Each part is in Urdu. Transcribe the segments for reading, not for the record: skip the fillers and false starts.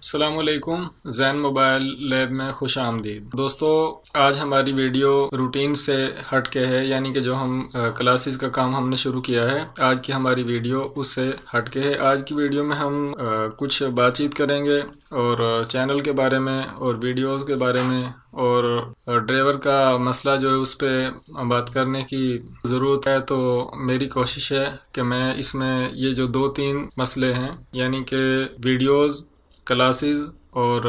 السلام علیکم، زین موبائل لیب میں خوش آمدید دوستو۔ آج ہماری ویڈیو روٹین سے ہٹ کے ہے، یعنی کہ جو ہم کلاسز کا کام ہم نے شروع کیا ہے، آج کی ہماری ویڈیو اس سے ہٹ کے ہے۔ آج کی ویڈیو میں ہم کچھ بات چیت کریں گے اور چینل کے بارے میں اور ویڈیوز کے بارے میں، اور ڈرائیور کا مسئلہ جو ہے اس پہ بات کرنے کی ضرورت ہے۔ تو میری کوشش ہے کہ میں اس میں یہ جو 2-3 مسئلے ہیں، یعنی کہ ویڈیوز، کلاسز، اور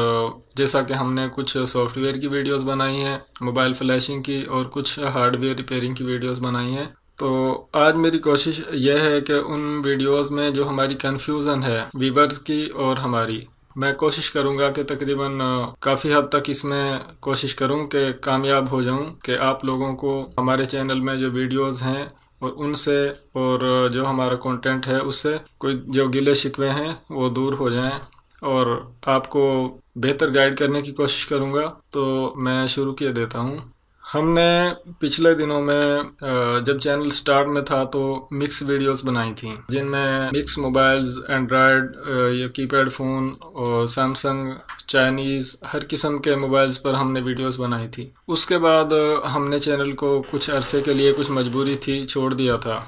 جیسا کہ ہم نے کچھ سافٹ ویئر کی ویڈیوز بنائی ہیں، موبائل فلیشنگ کی، اور کچھ ہارڈ ویئر ریپیئرنگ کی ویڈیوز بنائی ہیں، تو آج میری کوشش یہ ہے کہ ان ویڈیوز میں جو ہماری کنفیوژن ہے ویورز کی اور ہماری، میں کوشش کروں گا کہ تقریباً کافی حد تک اس میں کوشش کروں کہ کامیاب ہو جاؤں، کہ آپ لوگوں کو ہمارے چینل میں جو ویڈیوز ہیں اور ان سے، اور جو ہمارا کنٹینٹ ہے اس سے کوئی جو گلے شکوے ہیں وہ دور ہو جائیں، اور آپ کو بہتر گائیڈ کرنے کی کوشش کروں گا۔ تو میں شروع کیے دیتا ہوں۔ ہم نے پچھلے دنوں میں جب چینل سٹارٹ میں تھا تو مکس ویڈیوز بنائی تھیں، جن میں مکس موبائلز، اینڈرائڈ یا کی پیڈ فون اور سیمسنگ، چائنیز، ہر قسم کے موبائلز پر ہم نے ویڈیوز بنائی تھی۔ اس کے بعد ہم نے چینل کو کچھ عرصے کے لیے، کچھ مجبوری تھی، چھوڑ دیا تھا۔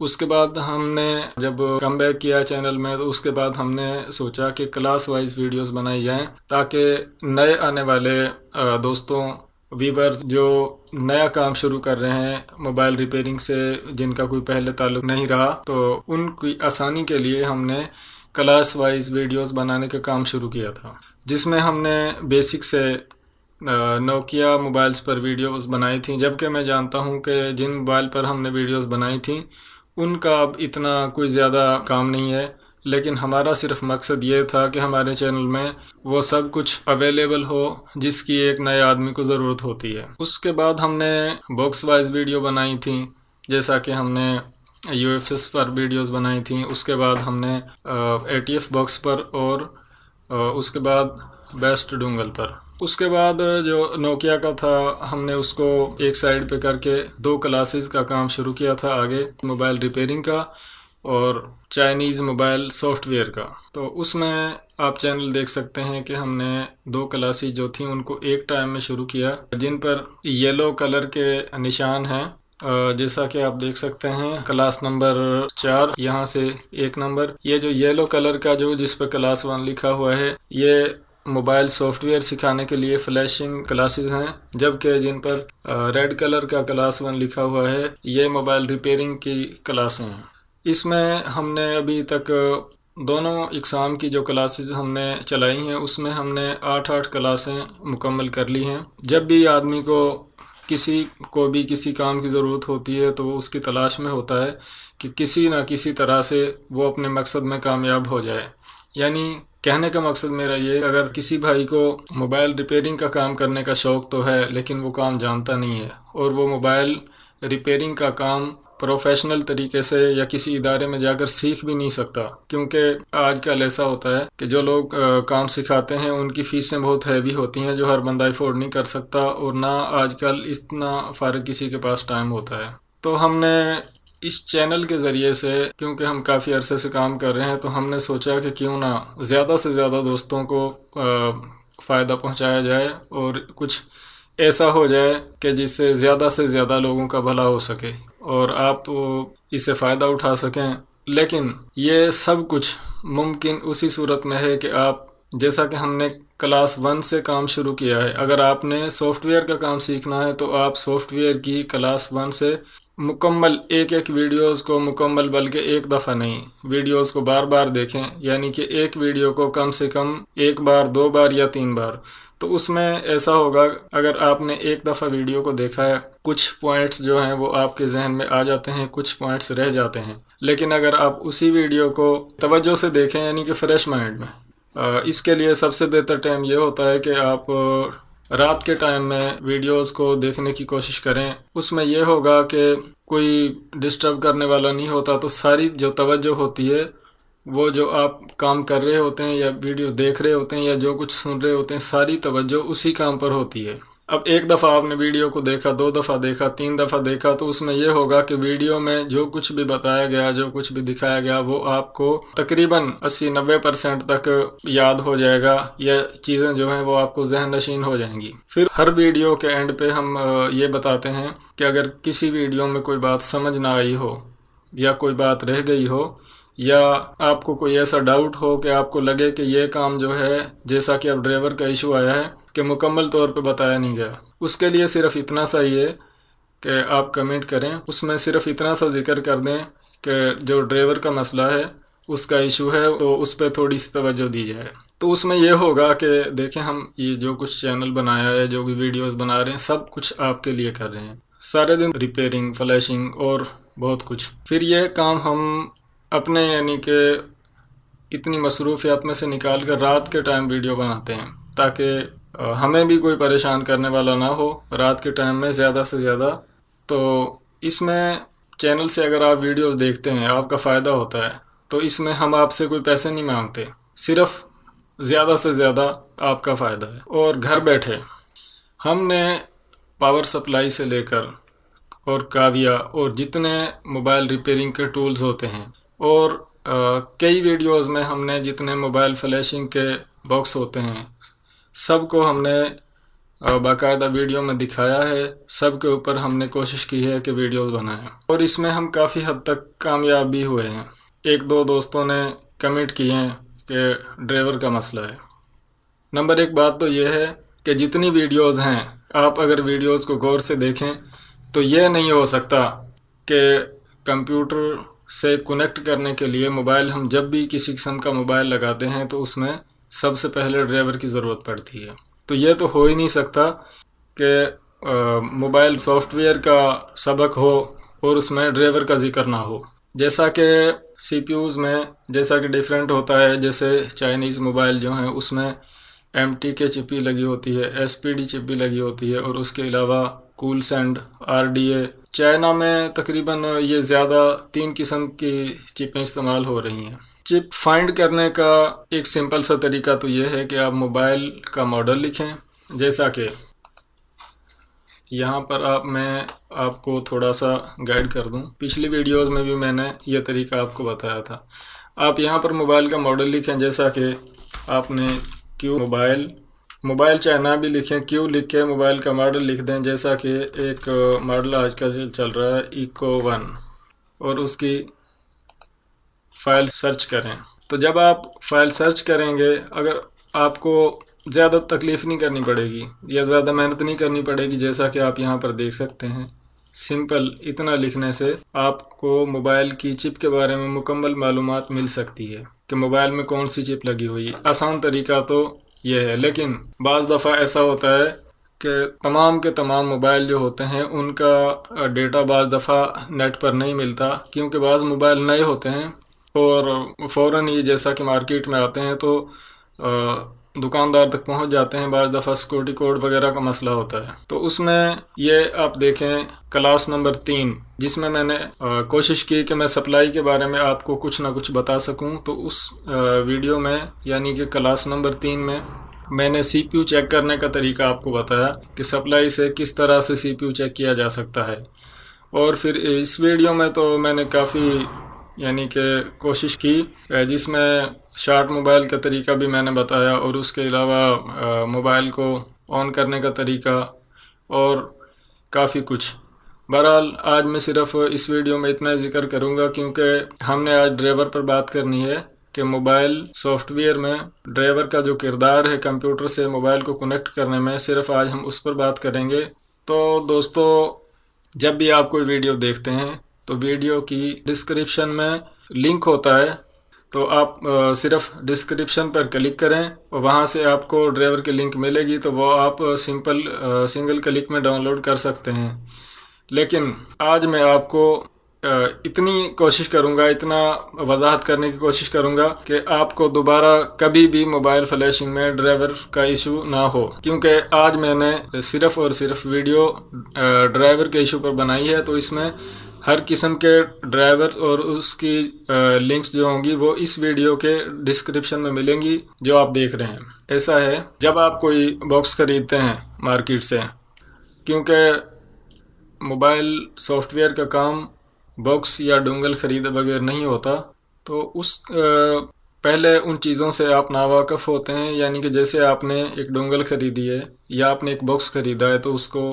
اس کے بعد ہم نے جب کم بیک کیا چینل میں، تو اس کے بعد ہم نے سوچا کہ کلاس وائز ویڈیوز بنائی جائیں، تاکہ نئے آنے والے دوستوں، ویورز جو نیا کام شروع کر رہے ہیں موبائل ریپیئرنگ سے، جن کا کوئی پہلے تعلق نہیں رہا، تو ان کی آسانی کے لیے ہم نے کلاس وائز ویڈیوز بنانے کا کام شروع کیا تھا، جس میں ہم نے بیسک سے نوکیا موبائلز پر ویڈیوز بنائی تھیں، جبکہ میں جانتا ہوں کہ جن موبائل پر ہم نے ویڈیوز بنائی تھیں ان کا اب اتنا کوئی زیادہ کام نہیں ہے، لیکن ہمارا صرف مقصد یہ تھا کہ ہمارے چینل میں وہ سب کچھ اویلیبل ہو جس کی ایک نئے آدمی کو ضرورت ہوتی ہے۔ اس کے بعد ہم نے باکس وائز ویڈیو بنائی تھیں، جیسا کہ ہم نے یو ایف ایس پر ویڈیوز بنائی تھیں، اس کے بعد ہم نے اے ٹی ایف باکس پر، اور اس کے بعد بیسٹ ڈونگل پر۔ اس کے بعد جو نوکیا کا تھا، ہم نے اس کو ایک سائیڈ پہ کر کے 2 کلاسز کا کام شروع کیا تھا، آگے موبائل ریپیئرنگ کا اور چائنیز موبائل سافٹ ویئر کا۔ تو اس میں آپ چینل دیکھ سکتے ہیں کہ ہم نے 2 کلاسز جو تھیں ان کو ایک ٹائم میں شروع کیا، جن پر یلو کلر کے نشان ہیں، جیسا کہ آپ دیکھ سکتے ہیں کلاس نمبر 4، یہاں سے 1 نمبر، یہ جو یلو کلر کا جو جس پہ کلاس 1 لکھا ہوا ہے، یہ موبائل سافٹ ویئر سکھانے کے لیے فلیشنگ کلاسز ہیں، جبکہ جن پر ریڈ کلر کا کلاس 1 لکھا ہوا ہے، یہ موبائل ریپیئرنگ کی کلاسیں ہیں۔ اس میں ہم نے ابھی تک دونوں اقسام کی جو کلاسز ہم نے چلائی ہیں، اس میں ہم نے 8 کلاسیں مکمل کر لی ہیں۔ جب بھی آدمی کو کسی بھی کسی کام کی ضرورت ہوتی ہے تو وہ اس کی تلاش میں ہوتا ہے کہ کسی نہ کسی طرح سے وہ اپنے مقصد میں کامیاب ہو جائے۔ یعنی کہنے کا مقصد میرا یہ، اگر کسی بھائی کو موبائل ریپیئرنگ کا کام کرنے کا شوق تو ہے، لیکن وہ کام جانتا نہیں ہے، اور وہ موبائل ریپیئرنگ کا کام پروفیشنل طریقے سے یا کسی ادارے میں جا کر سیکھ بھی نہیں سکتا، کیونکہ آج کل ایسا ہوتا ہے کہ جو لوگ کام سکھاتے ہیں ان کی فیسیں بہت ہیوی ہوتی ہیں، جو ہر بندہ افورڈ نہیں کر سکتا، اور نہ آج کل اتنا فارغ کسی کے پاس ٹائم ہوتا ہے۔ تو ہم نے اس چینل کے ذریعے سے، کیونکہ ہم کافی عرصے سے کام کر رہے ہیں، تو ہم نے سوچا کہ کیوں نہ زیادہ سے زیادہ دوستوں کو فائدہ پہنچایا جائے، اور کچھ ایسا ہو جائے کہ جس سے زیادہ لوگوں کا بھلا ہو سکے اور آپ اس سے فائدہ اٹھا سکیں۔ لیکن یہ سب کچھ ممکن اسی صورت میں ہے کہ آپ، جیسا کہ ہم نے کلاس 1 سے کام شروع کیا ہے، اگر آپ نے سافٹ ویئر کا کام سیکھنا ہے تو آپ سافٹ ویئر کی کلاس 1 سے مکمل ایک ویڈیوز کو مکمل، بلکہ ایک دفعہ نہیں، ویڈیوز کو بار بار دیکھیں، یعنی کہ ایک ویڈیو کو کم سے کم 1 بار، 2 بار یا 3 بار۔ تو اس میں ایسا ہوگا، اگر آپ نے ایک دفعہ ویڈیو کو دیکھا ہے، کچھ پوائنٹس جو ہیں وہ آپ کے ذہن میں آ جاتے ہیں، کچھ پوائنٹس رہ جاتے ہیں، لیکن اگر آپ اسی ویڈیو کو توجہ سے دیکھیں، یعنی کہ فریش مائنڈ میں، اس کے لیے سب سے بہتر ٹائم یہ ہوتا ہے کہ آپ رات کے ٹائم میں ویڈیوز کو دیکھنے کی کوشش کریں۔ اس میں یہ ہوگا کہ کوئی ڈسٹرب کرنے والا نہیں ہوتا، تو ساری جو توجہ ہوتی ہے، وہ جو آپ کام کر رہے ہوتے ہیں یا ویڈیو دیکھ رہے ہوتے ہیں یا جو کچھ سن رہے ہوتے ہیں، ساری توجہ اسی کام پر ہوتی ہے۔ اب ایک دفعہ آپ نے ویڈیو کو دیکھا، 2 دفعہ دیکھا، 3 دفعہ دیکھا، تو اس میں یہ ہوگا کہ ویڈیو میں جو کچھ بھی بتایا گیا، جو کچھ بھی دکھایا گیا، وہ آپ کو تقریباً 80-90% تک یاد ہو جائے گا، یا چیزیں جو ہیں وہ آپ کو ذہن نشین ہو جائیں گی۔ پھر ہر ویڈیو کے اینڈ پہ ہم یہ بتاتے ہیں کہ اگر کسی ویڈیو میں کوئی بات سمجھ نہ آئی ہو، یا کوئی بات رہ گئی ہو، یا آپ کو کوئی ایسا ڈاؤٹ ہو کہ آپ کو لگے کہ یہ کام جو ہے، جیسا کہ اب ڈرائیور کا ایشو آیا ہے کہ مکمل طور پہ بتایا نہیں گیا، اس کے لیے صرف اتنا سا یہ کہ آپ کمنٹ کریں، اس میں صرف اتنا سا ذکر کر دیں کہ جو ڈرائیور کا مسئلہ ہے، اس کا ایشو ہے، تو اس پہ تھوڑی سی توجہ دی جائے۔ تو اس میں یہ ہوگا کہ دیکھیں، ہم یہ جو کچھ چینل بنایا ہے، جو بھی ویڈیوز بنا رہے ہیں، سب کچھ آپ کے لیے کر رہے ہیں، سارے دن ریپیئرنگ، فلیشنگ اور بہت کچھ۔ پھر یہ کام ہم اپنے یعنی کہ اتنی مصروفیات میں سے نکال کر رات کے ٹائم ویڈیو بناتے ہیں، تاکہ ہمیں بھی کوئی پریشان کرنے والا نہ ہو رات کے ٹائم میں زیادہ سے زیادہ۔ تو اس میں چینل سے اگر آپ ویڈیوز دیکھتے ہیں، آپ کا فائدہ ہوتا ہے، تو اس میں ہم آپ سے کوئی پیسے نہیں مانگتے، صرف زیادہ سے زیادہ آپ کا فائدہ ہے۔ اور گھر بیٹھے ہم نے پاور سپلائی سے لے کر اور کاویہ اور جتنے موبائل ریپیئرنگ کے ٹولز ہوتے ہیں، اور کئی ویڈیوز میں ہم نے جتنے موبائل فلیشنگ کے باکس ہوتے ہیں، سب کو ہم نے باقاعدہ ویڈیو میں دکھایا ہے، سب کے اوپر ہم نے کوشش کی ہے کہ ویڈیوز بنائیں، اور اس میں ہم کافی حد تک کامیاب بھی ہوئے ہیں۔ 1-2 دوستوں نے کمنٹ کیے ہیں کہ ڈرائیور کا مسئلہ ہے۔ نمبر 1 بات تو یہ ہے کہ جتنی ویڈیوز ہیں، آپ اگر ویڈیوز کو غور سے دیکھیں تو یہ نہیں ہو سکتا کہ کمپیوٹر سے کنیکٹ کرنے کے لیے موبائل، ہم جب بھی کسی قسم کا موبائل لگاتے ہیں تو اس میں سب سے پہلے ڈرائیور کی ضرورت پڑتی ہے۔ تو یہ تو ہو ہی نہیں سکتا کہ موبائل سافٹ ویئر کا سبق ہو اور اس میں ڈرائیور کا ذکر نہ ہو۔ جیسا کہ سی پی یوز میں جیسا کہ ڈیفرنٹ ہوتا ہے، جیسے چائنیز موبائل جو ہیں اس میں MTK چپ بھی لگی ہوتی ہے، SPD چپ بھی لگی ہوتی ہے، اور اس کے علاوہ کول سینڈ، RDA۔ چائنا میں تقریباً یہ زیادہ 3 قسم کی چپیں استعمال ہو رہی ہیں۔ چپ فائنڈ کرنے کا ایک سمپل سا طریقہ تو یہ ہے کہ آپ موبائل کا ماڈل لکھیں، جیسا کہ یہاں پر میں آپ کو تھوڑا سا گائیڈ کر دوں، پچھلی ویڈیوز میں بھی میں نے یہ طریقہ آپ کو بتایا تھا۔ آپ یہاں پر موبائل کا ماڈل لکھیں، جیسا کہ آپ نے کیو موبائل چاہے نہ بھی لکھیں، کیو لکھ کے موبائل کا ماڈل لکھ دیں، جیسا کہ ایک ماڈل آج کل چل رہا ہے ایکو 1، اور اس کی فائل سرچ کریں۔ تو جب آپ فائل سرچ کریں گے، اگر آپ کو زیادہ تکلیف نہیں کرنی پڑے گی یا زیادہ محنت نہیں کرنی پڑے گی، جیسا کہ آپ یہاں پر دیکھ سکتے ہیں، سمپل اتنا لکھنے سے آپ کو موبائل کی چپ کے بارے میں مکمل معلومات مل سکتی ہے کہ موبائل میں کون سی چپ لگی ہوئی ہے۔ آسان طریقہ تو یہ ہے، لیکن بعض دفعہ ایسا ہوتا ہے کہ تمام کے تمام موبائل جو ہوتے ہیں ان کا ڈیٹا بعض دفعہ نیٹ پر نہیں ملتا، کیونکہ بعض موبائل نئے ہوتے ہیں اور فوراً ہی جیسا کہ مارکیٹ میں آتے ہیں تو دکاندار تک پہنچ جاتے ہیں، بعض دفعہ سیکورٹی کوڈ وغیرہ کا مسئلہ ہوتا ہے۔ تو اس میں یہ آپ دیکھیں کلاس نمبر 3، جس میں میں نے کوشش کی کہ میں سپلائی کے بارے میں آپ کو کچھ نہ کچھ بتا سکوں، تو اس ویڈیو میں یعنی کہ کلاس نمبر 3 میں نے سی پی یو چیک کرنے کا طریقہ آپ کو بتایا کہ سپلائی سے کس طرح سے سی پی یو چیک کیا جا سکتا ہے۔ اور پھر اس ویڈیو میں تو میں نے کافی یعنی کہ کوشش کی، جس میں شارٹ موبائل کا طریقہ بھی میں نے بتایا، اور اس کے علاوہ موبائل کو آن کرنے کا طریقہ اور کافی کچھ۔ بہرحال آج میں صرف اس ویڈیو میں اتنا ذکر کروں گا، کیونکہ ہم نے آج ڈرائیور پر بات کرنی ہے کہ موبائل سافٹ ویئر میں ڈرائیور کا جو کردار ہے کمپیوٹر سے موبائل کو کنیکٹ کرنے میں، صرف آج ہم اس پر بات کریں گے۔ تو دوستو، جب بھی آپ کوئی ویڈیو دیکھتے ہیں تو ویڈیو کی ڈسکرپشن میں لنک ہوتا ہے، تو آپ صرف ڈسکرپشن پر کلک کریں اور وہاں سے آپ کو ڈرائیور کی لنک ملے گی، تو وہ آپ سنگل کلک میں ڈاؤن لوڈ کر سکتے ہیں۔ لیکن آج میں آپ کو اتنی کوشش کروں گا، اتنا وضاحت کرنے کی کوشش کروں گا کہ آپ کو دوبارہ کبھی بھی موبائل فلیشنگ میں ڈرائیور کا ایشو نہ ہو، کیونکہ آج میں نے صرف اور صرف ویڈیو ڈرائیور کے ایشو پر بنائی ہے، تو اس میں ہر قسم کے ڈرائیور اور اس کی لنکس جو ہوں گی وہ اس ویڈیو کے ڈسکرپشن میں ملیں گی جو آپ دیکھ رہے ہیں۔ ایسا ہے جب آپ کوئی باکس خریدتے ہیں مارکیٹ سے، کیونکہ موبائل سافٹ ویئر کا کام باکس یا ڈونگل خریدے بغیر نہیں ہوتا، تو اس پہلے ان چیزوں سے آپ ناواقف ہوتے ہیں، یعنی کہ جیسے آپ نے ایک ڈونگل خریدی ہے یا آپ نے ایک باکس خریدا ہے تو اس کو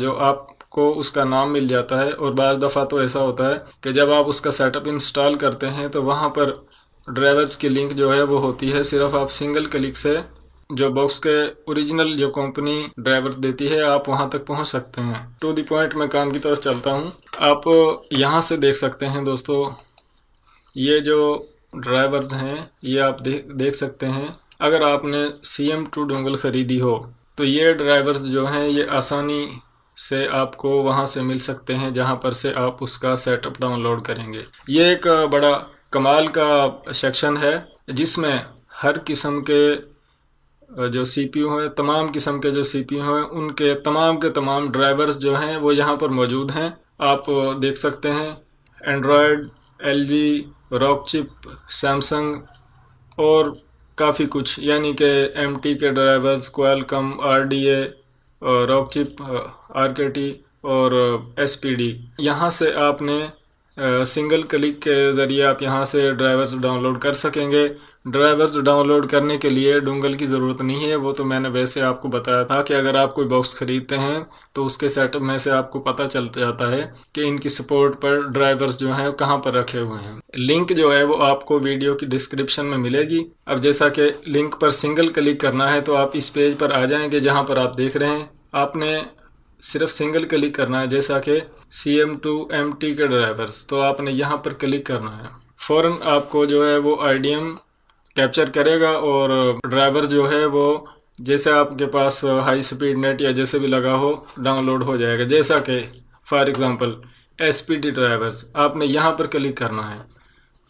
جو آپ کو اس کا نام مل جاتا ہے، اور بعض دفعہ تو ایسا ہوتا ہے کہ جب آپ اس کا سیٹ اپ انسٹال کرتے ہیں تو وہاں پر ڈرائیورز کی لنک جو ہے وہ ہوتی ہے، صرف آپ سنگل کلک سے جو باکس کے اوریجنل جو کمپنی ڈرائیور دیتی ہے آپ وہاں تک پہنچ سکتے ہیں۔ ٹو دی پوائنٹ میں کام کی طرف چلتا ہوں۔ آپ یہاں سے دیکھ سکتے ہیں دوستو، یہ جو ڈرائیور ہیں یہ آپ دیکھ سکتے ہیں۔ اگر آپ نے CM2 ڈونگل خریدی ہو تو یہ ڈرائیورز جو ہیں یہ آسانی سے آپ کو وہاں سے مل سکتے ہیں جہاں پر سے آپ اس کا سیٹ اپ ڈاؤن لوڈ کریں گے۔ یہ ایک بڑا کمال کا سیکشن ہے جس میں ہر قسم کے جو CPU ہیں، تمام قسم کے جو CPU ہیں ان کے تمام ڈرائیورز جو ہیں وہ یہاں پر موجود ہیں۔ آپ دیکھ سکتے ہیں اینڈرائڈ، LG، راک چپ، سیمسنگ اور کافی کچھ، یعنی کہ MT کے ڈرائیورز، کوالکم، RDA، راک چپ، RKT اور SPD۔ یہاں سے آپ نے سنگل کلک کے ذریعے آپ یہاں سے ڈرائیورز ڈاؤن لوڈ کر سکیں گے۔ ڈرائیورز ڈاؤن لوڈ کرنے کے لیے ڈونگل کی ضرورت نہیں ہے، وہ تو میں نے ویسے آپ کو بتایا تھا کہ اگر آپ کوئی باکس خریدتے ہیں تو اس کے سیٹ اپ میں سے آپ کو پتہ چل جاتا ہے کہ ان کی سپورٹ پر ڈرائیورز جو ہیں کہاں پر رکھے ہوئے ہیں۔ لنک جو ہے وہ آپ کو ویڈیو کی ڈسکرپشن میں ملے گی۔ اب جیسا کہ لنک پر سنگل کلک کرنا ہے تو آپ اس پیج پر آ جائیں گے جہاں پر آپ دیکھ رہے ہیں۔ آپ نے صرف سنگل کلک کرنا ہے، جیسا کہ CM2 MT کے ڈرائیورز، تو آپ نے یہاں پر کلک کرنا ہے۔ فوراً آپ کو جو ہے وہ IDM کیپچر کرے گا اور ڈرائیور جو ہے وہ جیسے آپ کے پاس ہائی سپیڈ نیٹ یا جیسے بھی لگا ہو ڈاؤن لوڈ ہو جائے گا، جیسا کہ فار ایگزامپل SPD ڈرائیورز، آپ نے یہاں پر کلک کرنا ہے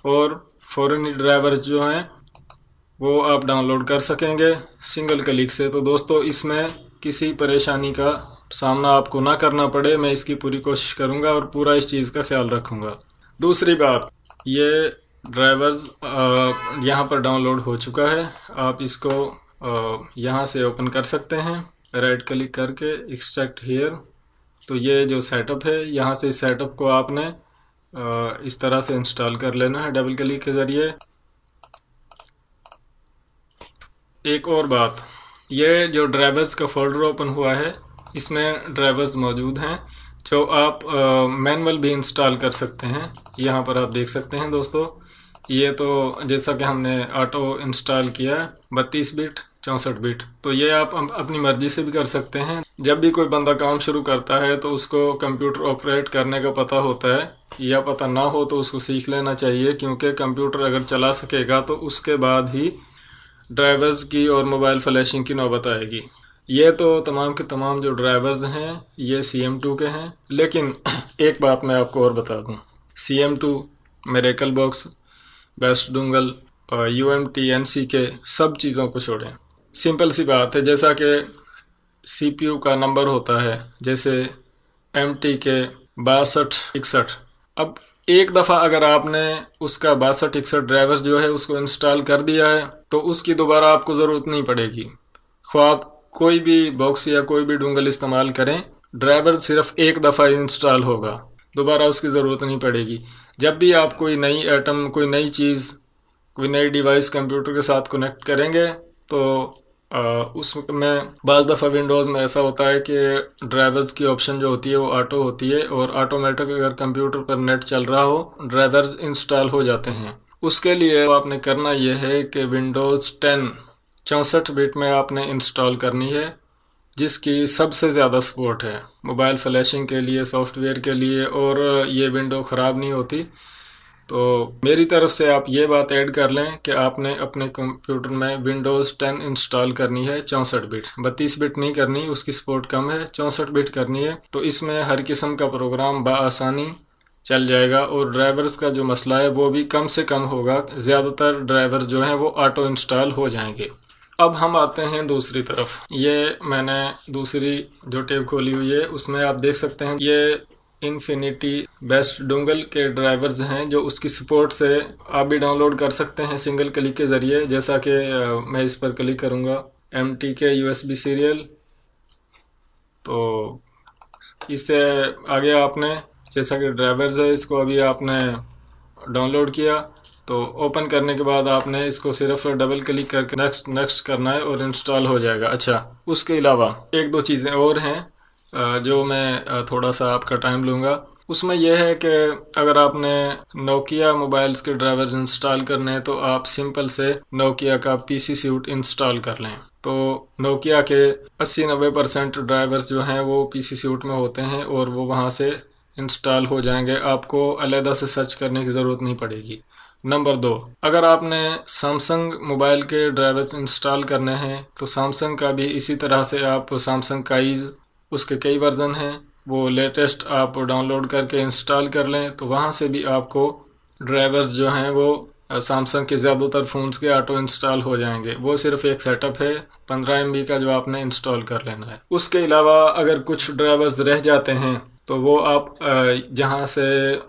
اور فوراً ہی ڈرائیورز جو ہیں وہ آپ ڈاؤن لوڈ کر سکیں گے سنگل کلک سے۔ تو دوستو اس میں کسی پریشانی کا سامنا آپ کو نہ کرنا پڑے، میں اس کی پوری کوشش کروں گا اور پورا اس چیز کا خیال رکھوں گا۔ دوسری بات، یہ ڈرائیورز یہاں پر ڈاؤن لوڈ ہو چکا ہے۔ آپ اس کو یہاں سے اوپن کر سکتے ہیں رائٹ کلک کر کے ایکسٹریکٹ ہیئر۔ تو یہ جو سیٹ اپ ہے، یہاں سے اس سیٹ اپ کو آپ نے اس طرح سے انسٹال کر لینا ہے ڈبل کلک کے ذریعے۔ ایک اور بات، یہ جو ڈرائیورز کا فولڈر اوپن ہوا ہے اس میں ڈرائیورز موجود ہیں جو آپ مینول بھی انسٹال کر سکتے ہیں۔ یہاں پر آپ دیکھ سکتے ہیں دوستو، یہ تو جیسا کہ ہم نے آٹو انسٹال کیا 32 بٹ 64 بٹ، تو یہ آپ اپنی مرضی سے بھی کر سکتے ہیں۔ جب بھی کوئی بندہ کام شروع کرتا ہے تو اس کو کمپیوٹر آپریٹ کرنے کا پتہ ہوتا ہے، یا پتہ نہ ہو تو اس کو سیکھ لینا چاہیے، کیونکہ کمپیوٹر اگر چلا سکے گا تو اس کے بعد ہی ڈرائیورز کی اور موبائل فلیشنگ کی نوبت آئے گی۔ یہ تو تمام کے تمام جو ڈرائیورز ہیں یہ CM2 کے ہیں، لیکن ایک بات میں آپ کو اور بتا دوں، CM2، miracle box, best ڈونگل، UMT/NC کے سب چیزوں کو چھوڑیں۔ سمپل سی بات ہے، جیسا کہ CPU کا نمبر ہوتا ہے، جیسے MT کے 6261، اب ایک دفعہ اگر آپ نے اس کا 6261 ڈرائیورز جو ہے اس کو انسٹال کر دیا ہے تو اس کی دوبارہ آپ کو ضرورت نہیں پڑے گی۔ خواہ آپ کوئی بھی باکس یا کوئی بھی ڈونگل استعمال کریں، ڈرائیور صرف ایک دفعہ انسٹال ہوگا، دوبارہ اس کی ضرورت نہیں پڑے گی۔ جب بھی آپ کوئی نئی ایٹم، کوئی نئی چیز، کوئی نئی ڈیوائس کمپیوٹر کے ساتھ کنیکٹ کریں گے تو اس میں بعض دفعہ ونڈوز میں ایسا ہوتا ہے کہ ڈرائیورز کی آپشن جو ہوتی ہے وہ آٹو ہوتی ہے، اور آٹومیٹک اگر کمپیوٹر پر نیٹ چل رہا ہو ڈرائیورز انسٹال ہو جاتے ہیں۔ اس کے لیے آپ نے کرنا یہ ہے کہ ونڈوز 10 64 بٹ میں آپ نے انسٹال کرنی ہے، جس کی سب سے زیادہ سپورٹ ہے موبائل فلیشنگ کے لیے، سافٹ ویئر کے لیے، اور یہ ونڈو خراب نہیں ہوتی۔ تو میری طرف سے آپ یہ بات ایڈ کر لیں کہ آپ نے اپنے کمپیوٹر میں ونڈوز 10 انسٹال کرنی ہے 64 بٹ، 32 بٹ نہیں کرنی، اس کی سپورٹ کم ہے، 64 بٹ کرنی ہے۔ تو اس میں ہر قسم کا پروگرام بآسانی چل جائے گا، اور ڈرائیورز کا جو مسئلہ ہے وہ بھی کم سے کم ہوگا، زیادہ تر ڈرائیور جو ہیں وہ آٹو انسٹال ہو جائیں گے۔ اب ہم آتے ہیں دوسری طرف۔ یہ میں نے دوسری جو ٹیب کھولی ہوئی ہے اس میں آپ دیکھ سکتے ہیں یہ انفینٹی بیسٹ ڈونگل کے ڈرائیورز ہیں جو اس کی سپورٹ سے آپ بھی ڈاؤن لوڈ کر سکتے ہیں سنگل کلک کے ذریعے. جیسا کہ میں اس پر کلک کروں گا MTK USB سیریل، تو اس سے آگے آپ نے جیسا کہ ڈرائیورز ہے اس کو ابھی آپ نے ڈاؤن لوڈ کیا، تو اوپن کرنے کے بعد آپ نے اس کو صرف ڈبل کلک کر کے نیکسٹ کرنا ہے اور انسٹال ہو جائے گا. اچھا، اس کے علاوہ ایک دو چیزیں اور ہیں جو میں تھوڑا سا آپ کا ٹائم لوں گا. اس میں یہ ہے کہ اگر آپ نے نوکیا موبائلز کے ڈرائیورز انسٹال کرنے ہیں تو آپ سمپل سے نوکیا کا PC سیوٹ انسٹال کر لیں. تو نوکیا کے 80-90% ڈرائیورز جو ہیں وہ PC سیوٹ میں ہوتے ہیں اور وہ وہاں سے انسٹال ہو جائیں گے، آپ کو علیحدہ سے سرچ کرنے کی ضرورت نہیں پڑے گی. نمبر 2، اگر آپ نے سامسنگ موبائل کے ڈرائیورز انسٹال کرنے ہیں تو سامسنگ کا بھی اسی طرح سے آپ سامسنگ کائز، اس کے کئی ورژن ہیں، وہ لیٹسٹ آپ ڈاؤن لوڈ کر کے انسٹال کر لیں تو وہاں سے بھی آپ کو ڈرائیورز جو ہیں وہ سامسنگ کے زیادہ تر فونز کے آٹو انسٹال ہو جائیں گے. وہ صرف ایک سیٹ اپ ہے 15 MB کا جو آپ نے انسٹال کر لینا ہے. اس کے علاوہ اگر کچھ ڈرائیورز رہ جاتے ہیں تو وہ آپ جہاں سے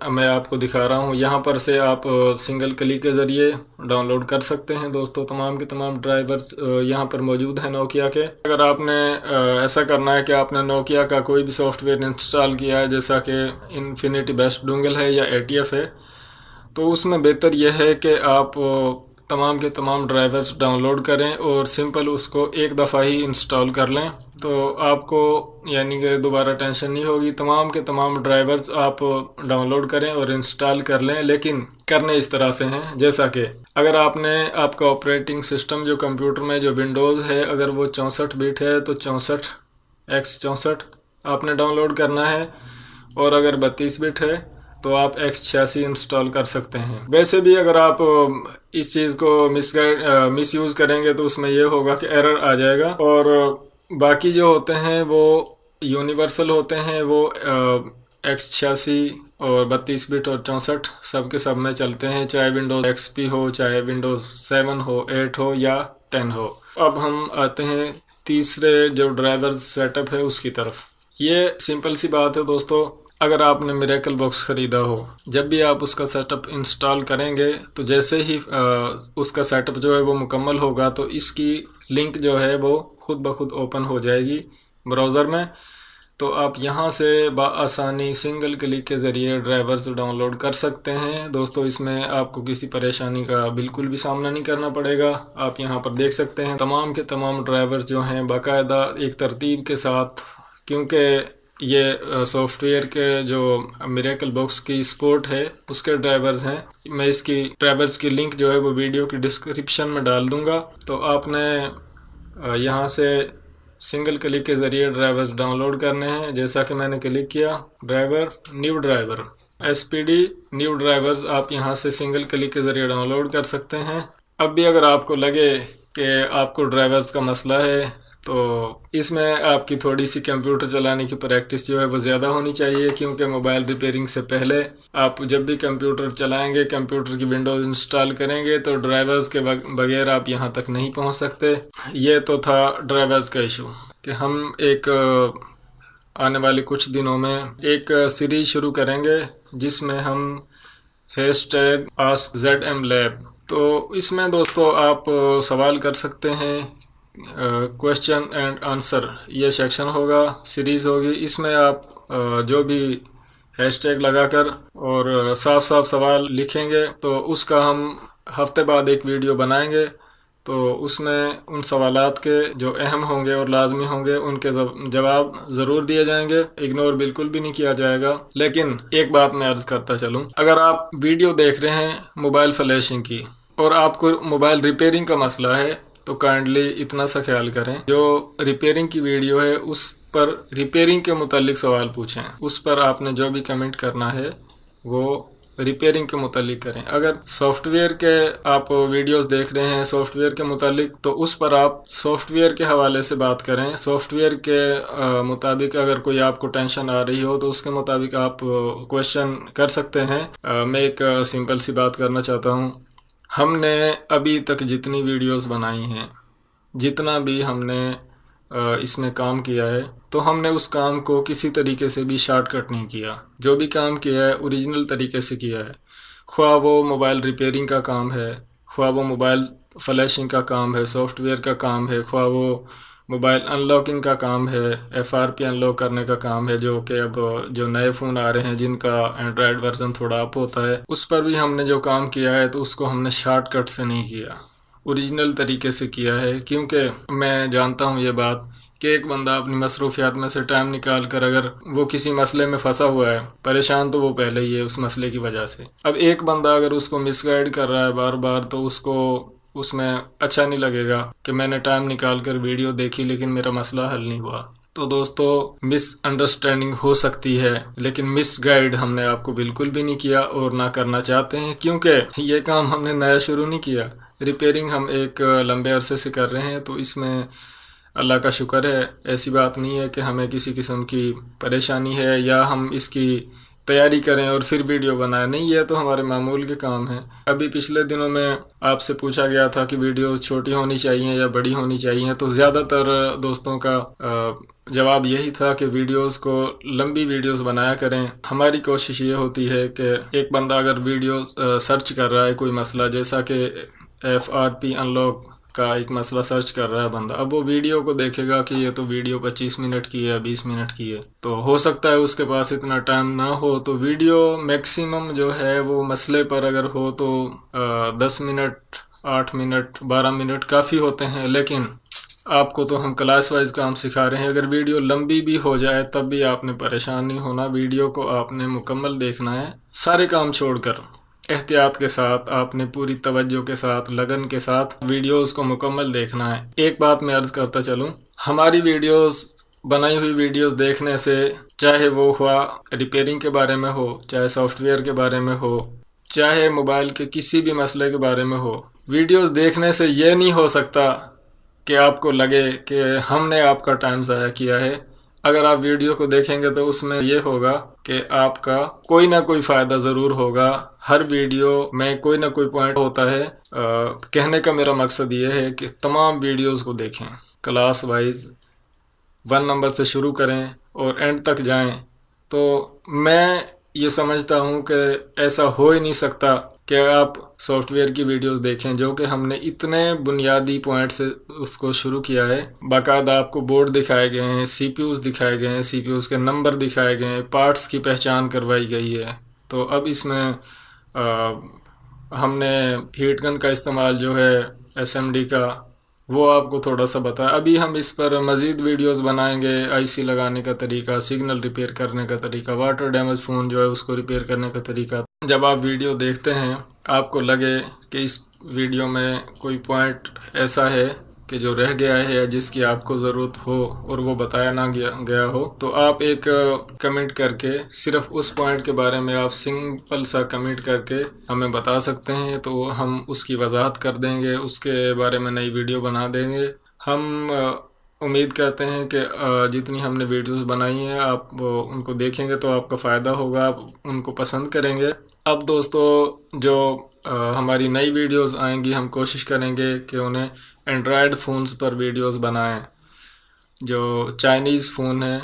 میں آپ کو دکھا رہا ہوں یہاں پر سے آپ سنگل کلک کے ذریعے ڈاؤن لوڈ کر سکتے ہیں. دوستو تمام کے تمام ڈرائیورز یہاں پر موجود ہیں نوکیا کے. اگر آپ نے ایسا کرنا ہے کہ آپ نے نوکیا کا کوئی بھی سافٹ ویئر انسٹال کیا ہے جیسا کہ انفینٹی بیسٹ ڈونگل ہے یا ATF ہے، تو اس میں بہتر یہ ہے کہ آپ تمام کے تمام ڈرائیورز ڈاؤن لوڈ کریں اور سمپل اس کو ایک دفعہ ہی انسٹال کر لیں، تو آپ کو یعنی کہ دوبارہ ٹینشن نہیں ہوگی. تمام کے تمام ڈرائیورز آپ ڈاؤن لوڈ کریں اور انسٹال کر لیں، لیکن کرنے اس طرح سے ہیں جیسا کہ اگر آپ نے آپ کا آپریٹنگ سسٹم جو کمپیوٹر میں جو ونڈوز ہے اگر وہ 64 بٹ ہے تو 64x64 آپ نے ڈاؤن لوڈ کرنا ہے، اور اگر 32 بٹ ہے تو آپ X86 انسٹال کر سکتے ہیں. ویسے بھی اگر آپ اس چیز کو مس یوز کریں گے تو اس میں یہ ہوگا کہ ایرر آ جائے گا، اور باقی جو ہوتے ہیں وہ یونیورسل ہوتے ہیں، وہ X86 اور 32 بٹ اور 64 سب کے سب میں چلتے ہیں، چاہے ونڈوز XP ہو، چاہے ونڈوز 7 ہو، 8 ہو یا 10 ہو. اب ہم آتے ہیں تیسرے جو ڈرائیور سیٹ اپ ہے اس کی طرف. یہ سمپل سی بات ہے دوستو، اگر آپ نے میریکل باکس خریدا ہو، جب بھی آپ اس کا سیٹ اپ انسٹال کریں گے تو جیسے ہی اس کا سیٹ اپ جو ہے وہ مکمل ہوگا تو اس کی لنک جو ہے وہ خود بخود اوپن ہو جائے گی براؤزر میں، تو آپ یہاں سے بآسانی سنگل کلک کے ذریعے ڈرائیورز ڈاؤن لوڈ کر سکتے ہیں. دوستو اس میں آپ کو کسی پریشانی کا بالکل بھی سامنا نہیں کرنا پڑے گا. آپ یہاں پر دیکھ سکتے ہیں تمام کے تمام ڈرائیورز جو ہیں باقاعدہ ایک ترتیب کے ساتھ، کیونکہ یہ سافٹ ویئر کے جو میریکل باکس کی سپورٹ ہے اس کے ڈرائیورز ہیں. میں اس کی ڈرائیورز کی لنک جو ہے وہ ویڈیو کی ڈسکرپشن میں ڈال دوں گا، تو آپ نے یہاں سے سنگل کلک کے ذریعے ڈرائیورز ڈاؤن لوڈ کرنے ہیں. جیسا کہ میں نے کلک کیا new driver SPD new drivers آپ یہاں سے سنگل کلک کے ذریعے ڈاؤن لوڈ کر سکتے ہیں. اب بھی اگر آپ کو لگے کہ آپ کو ڈرائیورز کا مسئلہ ہے تو اس میں آپ کی تھوڑی سی کمپیوٹر چلانے کی پریکٹس جو ہے وہ زیادہ ہونی چاہیے، کیونکہ موبائل ریپیئرنگ سے پہلے آپ جب بھی کمپیوٹر چلائیں گے، کمپیوٹر کی ونڈوز انسٹال کریں گے تو ڈرائیورز کے بغیر آپ یہاں تک نہیں پہنچ سکتے. یہ تو تھا ڈرائیورز کا ایشو کہ ہم ایک آنے والے کچھ دنوں میں ایک سیریز شروع کریں گے جس میں ہم #AskZMLab، تو اس میں دوستو آپ سوال کر سکتے ہیں، کویشچن اینڈ آنسر یہ سیکشن ہوگا، سیریز ہوگی. اس میں آپ جو بھی #، لگا کر اور صاف صاف سوال لکھیں گے تو اس کا ہم ہفتے بعد ایک ویڈیو بنائیں گے. تو اس میں ان سوالات کے جو اہم ہوں گے اور لازمی ہوں گے ان کے جواب ضرور دیے جائیں گے، اگنور بالکل بھی نہیں کیا جائے گا. لیکن ایک بات میں عرض کرتا چلوں، اگر آپ ویڈیو دیکھ رہے ہیں موبائل فلیشنگ کی اور آپ کو موبائل ریپیئرنگ کا مسئلہ ہے تو کائنڈلی اتنا سا خیال کریں، جو ریپیئرنگ کی ویڈیو ہے اس پر ریپیئرنگ کے متعلق سوال پوچھیں. اس پر آپ نے جو بھی کمنٹ کرنا ہے وہ ریپیئرنگ کے متعلق کریں. اگر سافٹ ویئر کے آپ ویڈیوز دیکھ رہے ہیں سافٹ ویئر کے متعلق تو اس پر آپ سافٹ ویئر کے حوالے سے بات کریں. سافٹ ویئر کے مطابق اگر کوئی آپ کو ٹینشن آ رہی ہو تو اس کے مطابق آپ کویشچن کر سکتے ہیں. میں ایک سمپل سی بات کرنا چاہتا ہوں، ہم نے ابھی تک جتنی ویڈیوز بنائی ہیں، جتنا بھی ہم نے اس میں کام کیا ہے تو ہم نے اس کام کو کسی طریقے سے بھی شارٹ کٹ نہیں کیا. جو بھی کام کیا ہے اوریجنل طریقے سے کیا ہے. خواہ وہ موبائل ریپیئرنگ کا کام ہے، خواہ وہ موبائل فلیشنگ کا کام ہے، سافٹ ویئر کا کام ہے، خواہ وہ موبائل ان لاکنگ کا کام ہے، F R P in log کرنے کا کام ہے، جو کہ اب جو نئے فون آ رہے ہیں جن کا اینڈرائڈ ورژن تھوڑا اپ ہوتا ہے، اس پر بھی ہم نے جو کام کیا ہے تو اس کو ہم نے شارٹ کٹ سے نہیں کیا، اوریجنل طریقے سے کیا ہے. کیونکہ میں جانتا ہوں یہ بات کہ ایک بندہ اپنی مصروفیات میں سے ٹائم نکال کر اگر وہ کسی مسئلے میں پھنسا ہوا ہے، پریشان تو وہ پہلے ہی ہے اس مسئلے کی وجہ سے. اب ایک بندہ اگر اس کو مس گائیڈ کر رہا ہے بار بار تو اس میں اچھا نہیں لگے گا کہ میں نے ٹائم نکال کر ویڈیو دیکھی لیکن میرا مسئلہ حل نہیں ہوا. تو دوستو، مس انڈرسٹینڈنگ ہو سکتی ہے لیکن مس گائیڈ ہم نے آپ کو بالکل بھی نہیں کیا اور نہ کرنا چاہتے ہیں، کیونکہ یہ کام ہم نے نیا شروع نہیں کیا. ریپیئرنگ ہم ایک لمبے عرصے سے کر رہے ہیں، تو اس میں اللہ کا شکر ہے، ایسی بات نہیں ہے کہ ہمیں کسی قسم کی پریشانی ہے یا ہم اس کی تیاری کریں اور پھر ویڈیو بنائیں. نہیں، یہ تو ہمارے معمول کے کام ہیں. ابھی پچھلے دنوں میں آپ سے پوچھا گیا تھا کہ ویڈیوز چھوٹی ہونی چاہیے یا بڑی ہونی چاہیے، تو زیادہ تر دوستوں کا جواب یہی تھا کہ ویڈیوز کو لمبی ویڈیوز بنایا کریں. ہماری کوشش یہ ہوتی ہے کہ ایک بندہ اگر ویڈیو سرچ کر رہا ہے کوئی مسئلہ، جیسا کہ F R P in log کا ایک مسئلہ سرچ کر رہا ہے بندہ، اب وہ ویڈیو کو دیکھے گا کہ یہ تو ویڈیو 25 منٹ کی ہے، 20 منٹ کی ہے، تو ہو سکتا ہے اس کے پاس اتنا ٹائم نہ ہو. تو ویڈیو میکسیمم جو ہے وہ مسئلے پر اگر ہو تو 10 منٹ، 8 منٹ، 12 منٹ کافی ہوتے ہیں. لیکن آپ کو تو ہم کلاس وائز کام سکھا رہے ہیں، اگر ویڈیو لمبی بھی ہو جائے تب بھی آپ نے پریشان نہیں ہونا. ویڈیو کو آپ نے مکمل دیکھنا ہے، سارے کام چھوڑ کر احتیاط کے ساتھ، آپ نے پوری توجہ کے ساتھ، لگن کے ساتھ ویڈیوز کو مکمل دیکھنا ہے. ایک بات میں عرض کرتا چلوں، ہماری ویڈیوز، بنائی ہوئی ویڈیوز دیکھنے سے، چاہے وہ خواہ ریپیئرنگ کے بارے میں ہو، چاہے سافٹ ویئر کے بارے میں ہو، چاہے موبائل کے کسی بھی مسئلے کے بارے میں ہو، ویڈیوز دیکھنے سے یہ نہیں ہو سکتا کہ آپ کو لگے کہ ہم نے آپ کا ٹائم ضائع کیا ہے. اگر آپ ویڈیو کو دیکھیں گے تو اس میں یہ ہوگا کہ آپ کا کوئی نہ کوئی فائدہ ضرور ہوگا. ہر ویڈیو میں کوئی نہ کوئی پوائنٹ ہوتا ہے. کہنے کا میرا مقصد یہ ہے کہ تمام ویڈیوز کو دیکھیں، کلاس وائز 1 نمبر سے شروع کریں اور اینڈ تک جائیں. تو میں یہ سمجھتا ہوں کہ ایسا ہو ہی نہیں سکتا کہ آپ سافٹ ویئر کی ویڈیوز دیکھیں، جو کہ ہم نے اتنے بنیادی پوائنٹ سے اس کو شروع کیا ہے. باقاعدہ آپ کو بورڈ دکھائے گئے ہیں، سی پی یوز دکھائے گئے ہیں، سی پی یوز کے نمبر دکھائے گئے ہیں، پارٹس کی پہچان کروائی گئی ہے. تو اب اس میں ہم نے ہیٹ گن کا استعمال جو ہے ایس ایم ڈی کا، وہ آپ کو تھوڑا سا بتایا. ابھی ہم اس پر مزید ویڈیوز بنائیں گے، آئی سی لگانے کا طریقہ، سگنل ریپیئر کرنے کا طریقہ، واٹر ڈیمیج فون جو ہے اس کو ریپیئر کرنے کا طریقہ. جب آپ ویڈیو دیکھتے ہیں آپ کو لگے کہ اس ویڈیو میں کوئی پوائنٹ ایسا ہے کہ جو رہ گیا ہے یا جس کی آپ کو ضرورت ہو اور وہ بتایا نہ گیا ہو، تو آپ ایک کمنٹ کر کے، صرف اس پوائنٹ کے بارے میں آپ سمپل سا کمنٹ کر کے ہمیں بتا سکتے ہیں، تو ہم اس کی وضاحت کر دیں گے، اس کے بارے میں نئی ویڈیو بنا دیں گے. ہم امید کرتے ہیں کہ جتنی ہم نے ویڈیوز بنائی ہیں آپ ان کو دیکھیں گے تو آپ کا فائدہ ہوگا، آپ ان کو پسند کریں گے. اب دوستو، جو ہماری نئی ویڈیوز آئیں گی، ہم کوشش کریں گے کہ انہیں اینڈرائڈ فونز پر ویڈیوز بنائیں. جو چائنیز فون ہیں،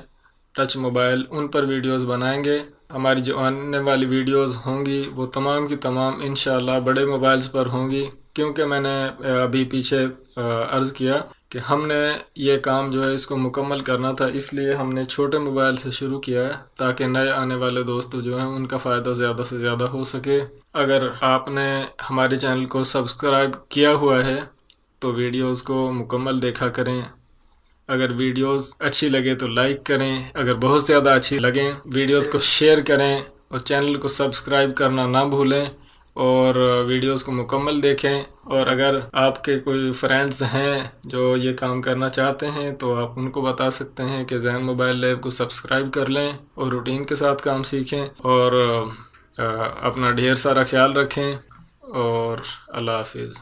ٹچ موبائل، ان پر ویڈیوز بنائیں گے. ہماری جو آنے والی ویڈیوز ہوں گی وہ تمام کی تمام انشاءاللہ بڑے موبائلز پر ہوں گی، کیونکہ میں نے ابھی پیچھے عرض کیا کہ ہم نے یہ کام جو ہے اس کو مکمل کرنا تھا، اس لیے ہم نے چھوٹے موبائل سے شروع کیا ہے تاکہ نئے آنے والے دوست جو ہیں ان کا فائدہ زیادہ سے زیادہ ہو سکے. اگر آپ نے ہمارے چینل کو سبسکرائب کیا ہوا ہے تو ویڈیوز کو مکمل دیکھا کریں. اگر ویڈیوز اچھی لگے تو لائک کریں، اگر بہت زیادہ اچھی لگیں ویڈیوز کو شیئر کریں اور چینل کو سبسکرائب کرنا نہ بھولیں اور ویڈیوز کو مکمل دیکھیں. اور اگر آپ کے کوئی فرینڈز ہیں جو یہ کام کرنا چاہتے ہیں تو آپ ان کو بتا سکتے ہیں کہ زین موبائل لیب کو سبسکرائب کر لیں اور روٹین کے ساتھ کام سیکھیں. اور اپنا ڈھیر سارا خیال رکھیں اور اللہ حافظ.